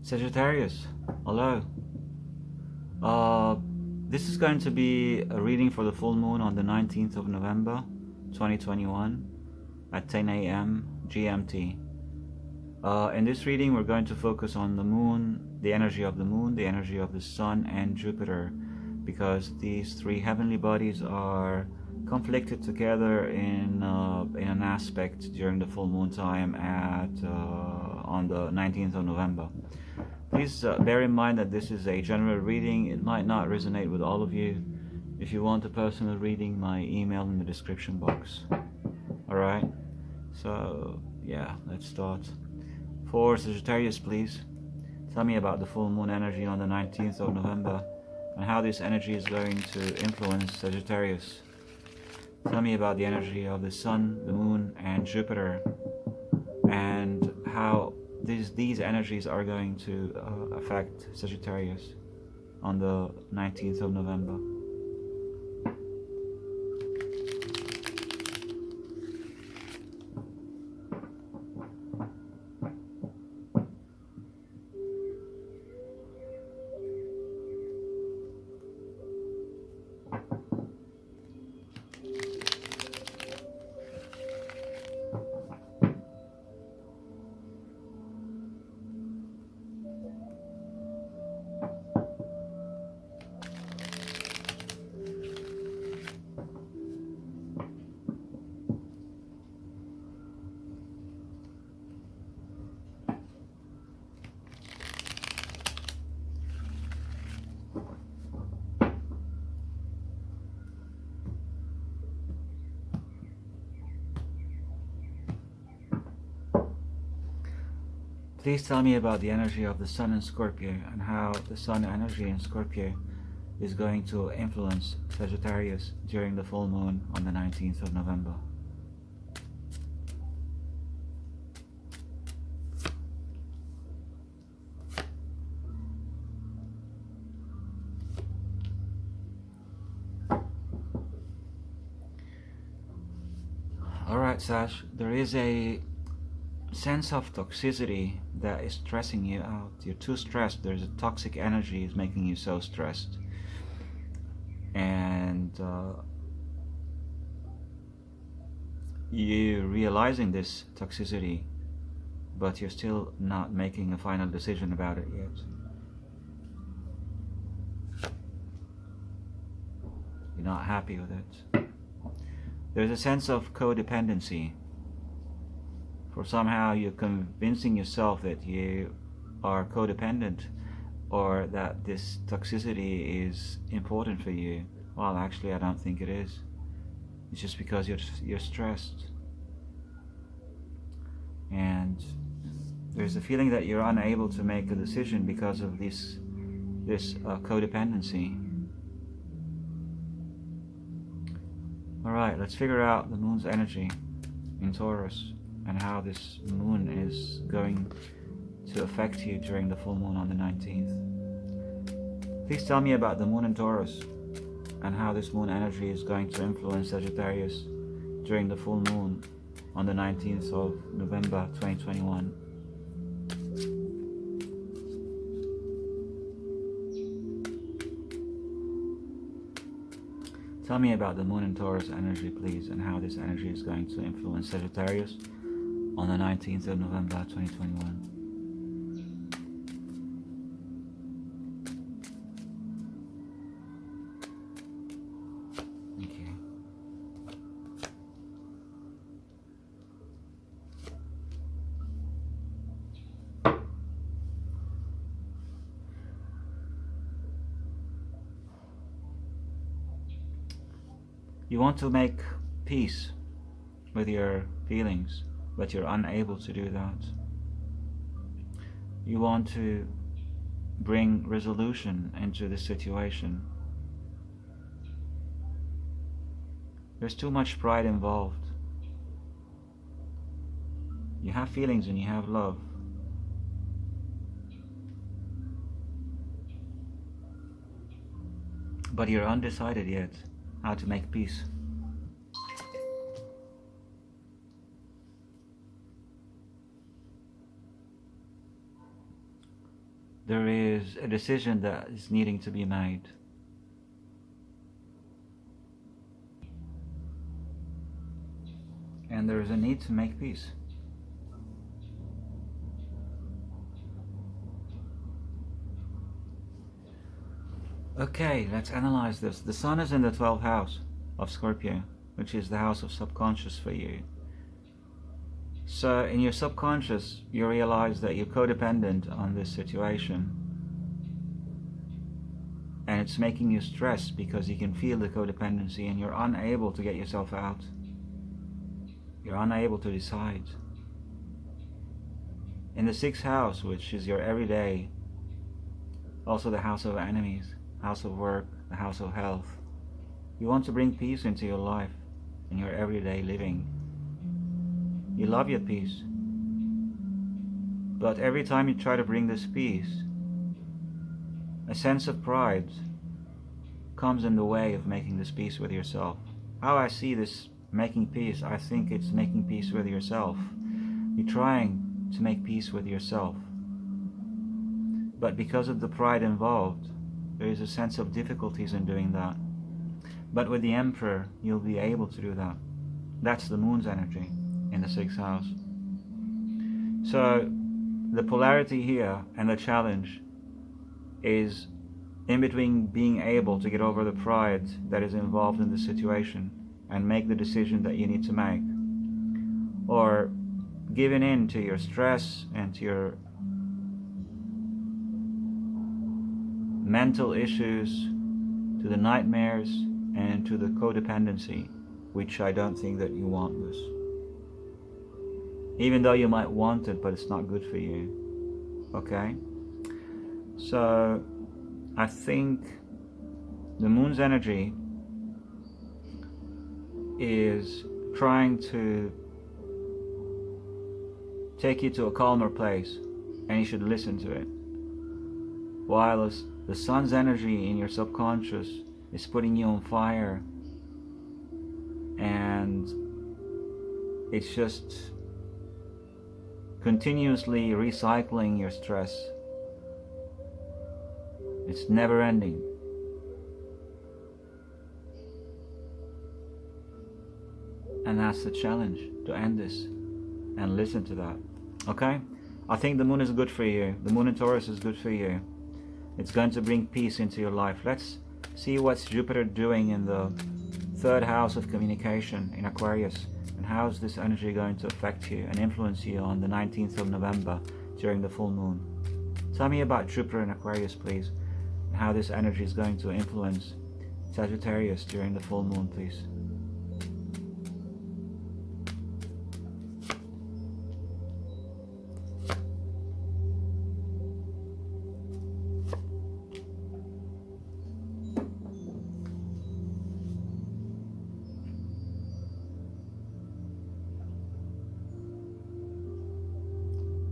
Sagittarius, hello. This is going to be a reading for the full moon on the 19th of November 2021 at 10 a.m. GMT. In this reading we're going to focus on the moon, the energy of the moon, the energy of the sun and Jupiter, because these three heavenly bodies are conflicted together in an aspect during the full moon time on the 19th of November. Please bear in mind that this is a general reading. It might not resonate with all of you. If you want a personal reading, my email in the description box. Alright, so yeah, let's start. For Sagittarius, please tell me about the full moon energy on the 19th of November and how this energy is going to influence Sagittarius. Tell me about the energy of the sun, the moon and Jupiter, and how these energies are going to affect Sagittarius on the 19th of November. Please tell me about the energy of the sun in Scorpio and how the sun energy in Scorpio is going to influence Sagittarius during the full moon on the 19th of November. Alright, Sag, there is a sense of toxicity that is stressing you out. You're too stressed. There's a toxic energy is making you so stressed, and you're realizing this toxicity, but you're still not making a final decision about it yet. You're not happy with it. There's a sense of codependency. Or somehow you're convincing yourself that you are codependent, or that this toxicity is important for you. Well, actually I don't think it is. It's just because you're stressed, and there's a feeling that you're unable to make a decision because of this codependency. Alright, let's figure out the moon's energy in Taurus and how this moon is going to affect you during the full moon on the 19th. Please tell me about the moon in Taurus and how this moon energy is going to influence Sagittarius during the full moon on the 19th of November 2021. Tell me about the moon in Taurus energy, please, and how this energy is going to influence Sagittarius on the 19th of November 2021. Okay. You want to make peace with your feelings, but you're unable to do that. You want to bring resolution into this situation. There's too much pride involved. You have feelings and you have love. But you're undecided yet how to make peace. there is a decision that is needing to be made. And there is a need to make peace. Okay, let's analyze this. The Sun is in the 12th house of Scorpio, which is the house of subconscious for you. So in your subconscious, you realize that you're codependent on this situation. And it's making you stressed because you can feel the codependency and you're unable to get yourself out. You're unable to decide. In the 6th house, which is your everyday, also the house of enemies, house of work, the house of health, you want to bring peace into your life and your everyday living. You love your peace. But every time you try to bring this peace, a sense of pride comes in the way of making this peace with yourself. How I see this making peace, I think it's making peace with yourself. You're trying to make peace with yourself. But because of the pride involved, there is a sense of difficulties in doing that. But with the Emperor, you'll be able to do that. That's the Moon's energy in the 6th house. So the polarity here and the challenge is in between being able to get over the pride that is involved in the situation and make the decision that you need to make, or giving in to your stress and to your mental issues, to the nightmares and to the codependency, which I don't think that you want this. Even though you might want it, but it's not good for you. Okay? So I think the Moon's energy is trying to take you to a calmer place, and you should listen to it. While the Sun's energy in your subconscious is putting you on fire, and it's just continuously recycling your stress. It's never ending. And that's the challenge, to end this and listen to that. Okay? I think the Moon is good for you. The Moon in Taurus is good for you. It's going to bring peace into your life. Let's see what's Jupiter doing in the 3rd house of communication in Aquarius, and how is this energy going to affect you and influence you on the 19th of November during the full moon. Tell me about Jupiter in Aquarius, please, and how this energy is going to influence Sagittarius during the full moon, please.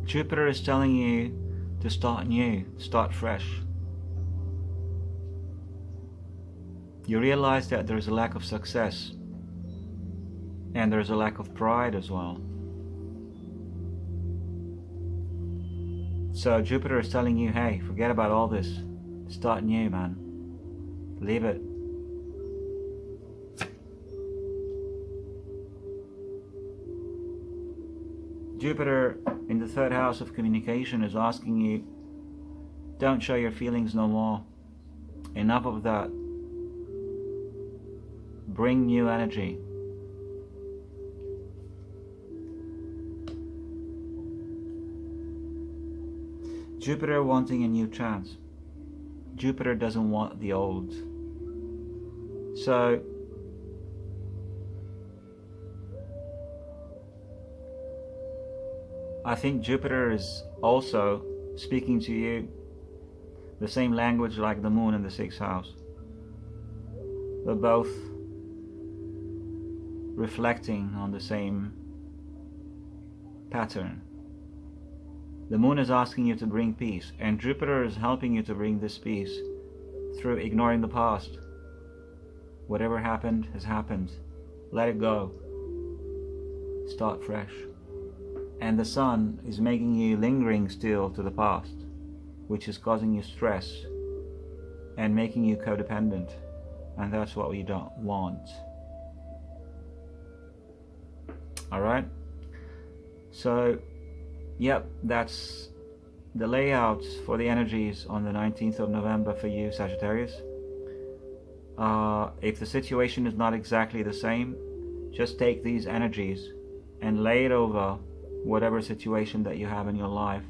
Jupiter is telling you to start new, start fresh. You realize that there is a lack of success, and there is a lack of pride as well. So Jupiter is telling you, hey, forget about all this. Start new, man. Leave it. Jupiter in the 3rd house of communication is asking you, don't show your feelings no more. Enough of that. Bring new energy. Jupiter wanting a new chance. Jupiter doesn't want the old. So I think Jupiter is also speaking to you the same language like the Moon in the 6th house. They're both reflecting on the same pattern. The Moon is asking you to bring peace, and Jupiter is helping you to bring this peace through ignoring the past. Whatever happened has happened. Let it go. Start fresh. And the Sun is making you lingering still to the past. which is causing you stress and making you codependent, and that's what we don't want. Alright, so yep, that's the layout for the energies on the 19th of November for you, Sagittarius. If the situation is not exactly the same, just take these energies and lay it over whatever situation that you have in your life,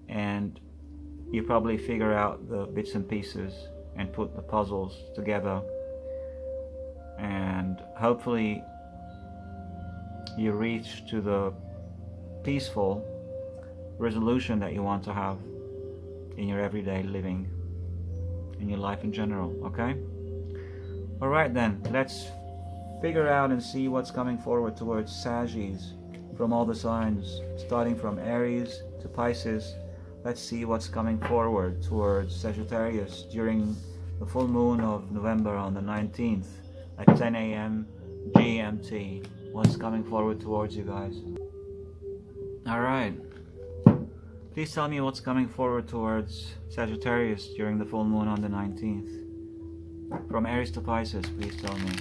and you probably figure out the bits and pieces and put the puzzles together, and hopefully you reach to the peaceful resolution that you want to have in your everyday living, in your life in general. Okay? Alright then, let's figure out and see what's coming forward towards Saggies from all the signs, starting from Aries to Pisces. Let's see what's coming forward towards Sagittarius during the full moon of November on the 19th at 10 a.m. GMT. What's coming forward towards you guys? Alright, please tell me what's coming forward towards Sagittarius during the full moon on the 19th. From Aries to Pisces, please tell me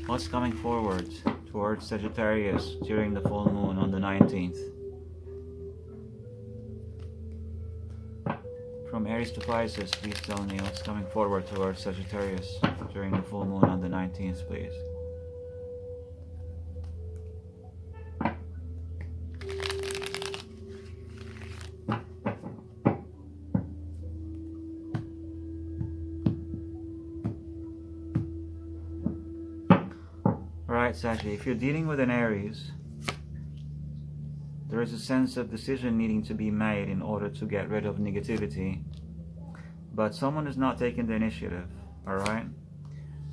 what's coming forward towards Sagittarius during the full moon on the 19th. From Aries to Pisces, please tell me what's coming forward towards Sagittarius during the full moon on the 19th, please. Alright, Saggy, if you're dealing with an Aries, there is a sense of decision needing to be made in order to get rid of negativity, but someone is not taking the initiative. Alright?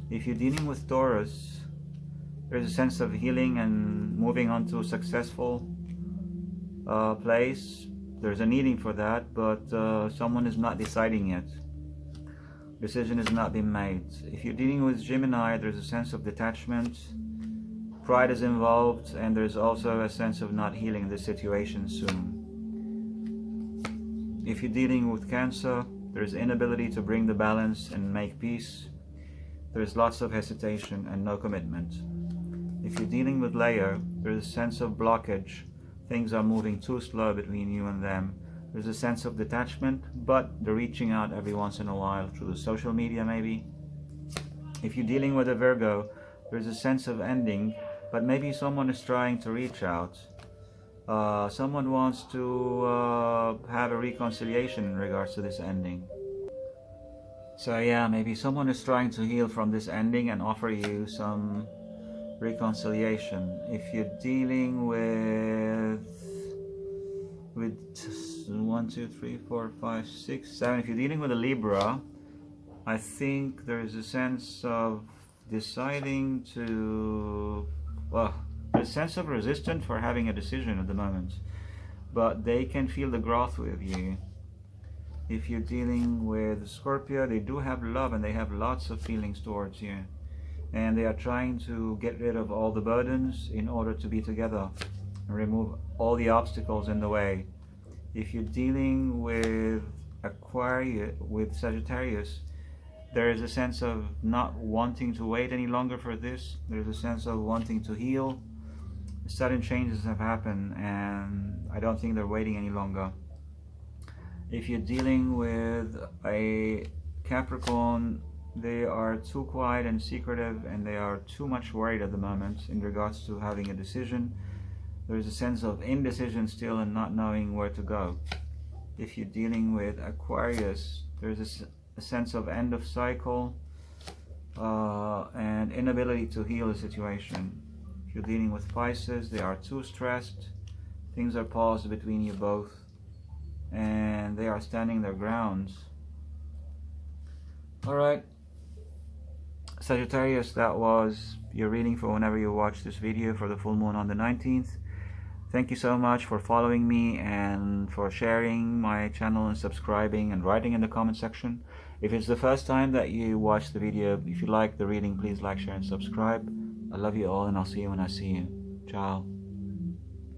If you're dealing with Taurus, there's a sense of healing and moving on to a successful place. There's a needing for that, but someone is not deciding yet. Decision has not been made. If you're dealing with Gemini, there's a sense of detachment. Pride is involved, and there's also a sense of not healing the situation soon. If you're dealing with Cancer, there's inability to bring the balance and make peace. There's lots of hesitation and no commitment. If you're dealing with Leo, there's a sense of blockage. Things are moving too slow between you and them. There's a sense of detachment, but they're reaching out every once in a while through the social media maybe. If you're dealing with a Virgo, there's a sense of ending, but maybe someone is trying to reach out. Someone wants to have a reconciliation in regards to this ending. So yeah, maybe someone is trying to heal from this ending and offer you some reconciliation. If you're dealing with 1, 2, 3, 4, 5, 6, 7, if you're dealing with a Libra, I think there is a sense of deciding to, well, a sense of resistance for having a decision at the moment, but they can feel the growth with you. If you're dealing with Scorpio, they do have love and they have lots of feelings towards you, and they are trying to get rid of all the burdens in order to be together and remove all the obstacles in the way. If you're dealing with Aquarius, with Sagittarius, there is a sense of not wanting to wait any longer for this. There's a sense of wanting to heal. Sudden changes have happened and I don't think they're waiting any longer. If you're dealing with a Capricorn, they are too quiet and secretive, and they are too much worried at the moment in regards to having a decision. There's a sense of indecision still and not knowing where to go. If you're dealing with Aquarius, there's a sense of end of cycle and inability to heal the situation. If you're dealing with Pisces, they are too stressed. Things are paused between you both, and they are standing their grounds. Alright, Sagittarius, that was your reading for whenever you watch this video for the full moon on the 19th. Thank you so much for following me and for sharing my channel and subscribing and writing in the comment section. If it's the first time that you watch the video, if you like the reading, please like, share and subscribe. I love you all, and I'll see you when I see you. Ciao.